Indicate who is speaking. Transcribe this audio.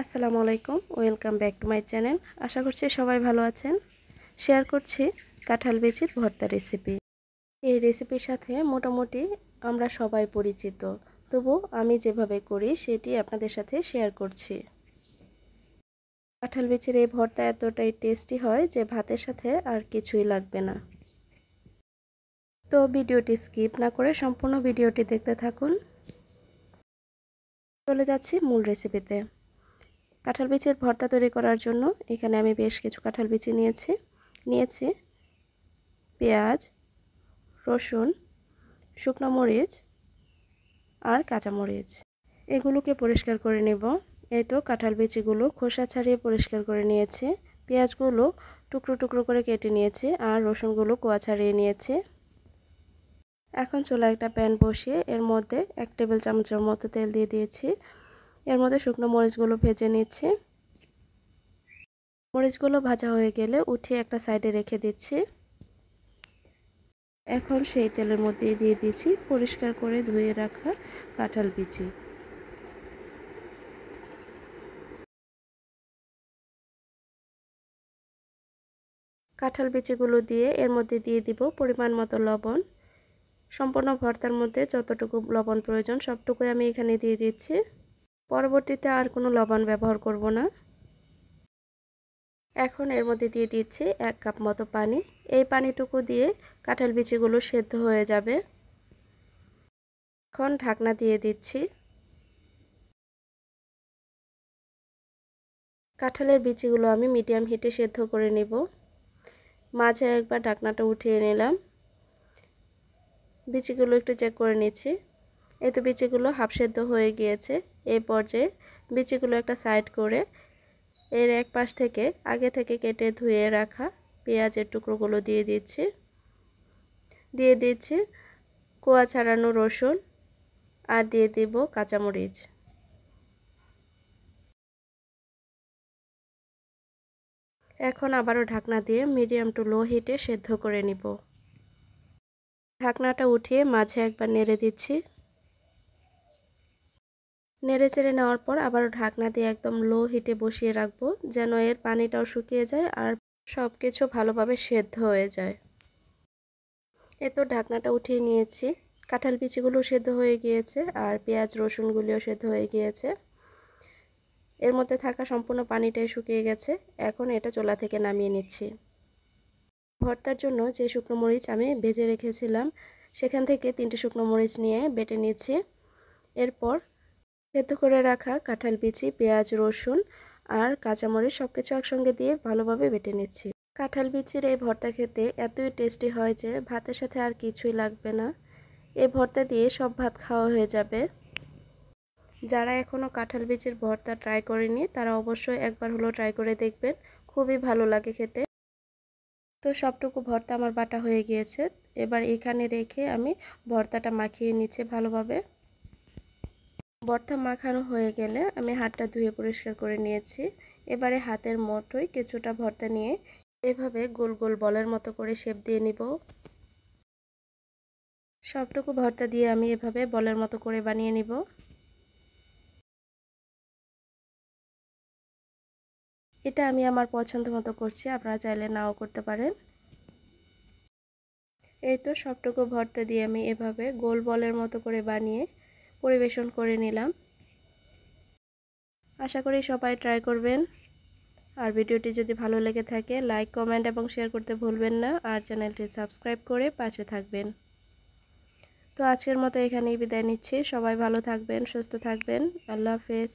Speaker 1: আসসালামু আলাইকুম, welcome back to my channel. আশা করছি সবাই ভালো আছেন। শেয়ার করছি কাঁঠাল বিচির ভর্তা রেসিপি। এই রেসিপির সাথে মোটামুটি আমরা সবাই পরিচিত, তবু আমি যেভাবে করি সেটি আপনাদের সাথে শেয়ার করছি। কাঁঠাল বিচির এই ভর্তা এতটাই টেস্টি হয় যে ভাতের সাথে আর কিছুই লাগবে না। তো ভিডিওটি স্কিপ না করে সম্পূর্ণ ভিডিওটি দেখতে থাকুন। চলে যাচ্ছি মূল রেসিপিতে। কাঁঠাল বিচির ভর্তা তৈরি করার জন্য এখানে আমি বেশ কিছু কাঁঠাল বিচি নিয়েছি পেঁয়াজ, রসুন, শুকনো মরিচ আর কাঁচামরিচ। এগুলোকে পরিষ্কার করে নেব। এই তো কাঁঠাল বিচিগুলো খোসা ছাড়িয়ে পরিষ্কার করে নিয়েছি। পেঁয়াজগুলো টুকরো টুকরো করে কেটে নিয়েছি আর রসুনগুলো কোয়া ছাড়িয়ে নিয়েছি। এখন চুলায় একটা প্যান বসিয়ে এর মধ্যে 1 টেবিল চামচের মতো তেল দিয়ে দিয়েছি। এর মধ্যে শুকনো মরিচগুলো ভেজে নিচ্ছি। মরিচগুলো ভাজা হয়ে গেলে উঠিয়ে একটা সাইডে রেখে দিচ্ছি। এখন সেই তেলের মধ্যে দিয়ে দিচ্ছি পরিষ্কার করে ধুয়ে রাখা কাঁঠাল বিচি। কাঁঠাল বিচিগুলো দিয়ে এর মধ্যে দিয়ে দিব পরিমাণ মতো লবণ। সম্পূর্ণ ভর্তার মধ্যে যতটুকু লবণ প্রয়োজন সবটুকুই আমি এখানে দিয়ে দিচ্ছি। পরবর্তীতে আর কোনো লবণ ব্যবহার করব না। এখন এর মধ্যে দিয়ে দিচ্ছি 1 কাপ মতো পানি। এই পানিটুকু দিয়ে কাঁঠাল বিচিগুলো সেদ্ধ হয়ে যাবে। এখন ঢাকনা দিয়ে দিচ্ছি। কাঁঠালের বিচিগুলো আমি মিডিয়াম হিটে সেদ্ধ করে নেব। মাঝে একবার ঢাকনাটা উঠিয়ে নিলাম। বিচিগুলো একটু চেক করে নিচ্ছি। এই তো বিচিগুলো হাফ সেদ্ধ হয়ে গিয়েছে। এই পর্যায়ে বিচিগুলো একটা সাইড করে এর এক পাশ থেকে আগে থেকে কেটে ধুয়ে রাখা পেঁয়াজের টুকরোগুলো দিয়ে দিচ্ছি কোয়া ছাড়ানো রসুন আর দিয়ে দিব কাঁচামরিচ। এখন আবারও ঢাকনা দিয়ে মিডিয়াম টু লো হিটে সেদ্ধ করে নিব। ঢাকনাটা উঠিয়ে মাঝে একবার নেড়ে দিচ্ছি। নেড়ে চেড়ে নেওয়ার পর আবারও ঢাকনা দিয়ে একদম লো হিটে বসিয়ে রাখবো, যেন এর পানিটাও শুকিয়ে যায় আর সব কিছু ভালোভাবে সেদ্ধ হয়ে যায়। এ তো ঢাকনাটা উঠিয়ে নিয়েছি। কাঁঠাল বিচিগুলো সেদ্ধ হয়ে গিয়েছে আর পেঁয়াজ রসুনগুলিও সেদ্ধ হয়ে গিয়েছে। এর মধ্যে থাকা সম্পূর্ণ পানিটাই শুকিয়ে গেছে। এখন এটা চুলা থেকে নামিয়ে নিচ্ছি। ভর্তার জন্য যে শুকনো মরিচ আমি ভেজে রেখেছিলাম সেখান থেকে 3টে শুকনো মরিচ নিয়ে বেটে নিচ্ছি। এরপর সেদ্ধ করে রাখা কাঁঠাল বিচি, পেঁয়াজ, রসুন আর কাঁচামরিচ সবকিছু একসঙ্গে দিয়ে ভালোভাবে বেটে নিচ্ছি। কাঁঠাল বিচির এই ভর্তা খেতে এতই টেস্টি হয় যে ভাতের সাথে আর কিছুই লাগবে না। এই ভর্তা দিয়ে সব ভাত খাওয়া হয়ে যাবে। যারা এখনও কাঁঠাল বিচির ভর্তা ট্রাই করেনি তারা অবশ্যই একবার হলো ট্রাই করে দেখবেন, খুবই ভালো লাগে খেতে। তো সবটুকু ভর্তা আমার বাটা হয়ে গিয়েছে। এবার এখানে রেখে আমি ভর্তাটা মাখিয়ে নিচ্ছি ভালোভাবে। ভর্তা মাখানো হয়ে গেলে আমি হাতটা ধুয়ে পরিষ্কার করে নিয়েছি। এবারে হাতের মুঠোয় কিছুটা ভর্তা নিয়ে এভাবে গোল গোল বলের মতো করে শেপ দিয়ে নিব। সবটুকু ভর্তা দিয়ে আমি এভাবে বলের মতো করে বানিয়ে নিব। এটা আমি আমার পছন্দ মতো করছি, আপনারা চাইলে নাও করতে পারেন। এই তো সবটুকু ভর্তা দিয়ে আমি এভাবে গোল বলের মতো করে বানিয়ে পরিবেশন করে নিলাম। আশা করি সবাই ট্রাই করবেন। আর ভিডিওটি যদি ভালো লেগে থাকে লাইক, কমেন্ট এবং শেয়ার করতে ভুলবেন না। আর চ্যানেলটি সাবস্ক্রাইব করে পাশে থাকবেন। তো আজকের মতো এখানেই বিদায় নিচ্ছি। সবাই ভালো থাকবেন, সুস্থ থাকবেন। আল্লাহ হাফেজ।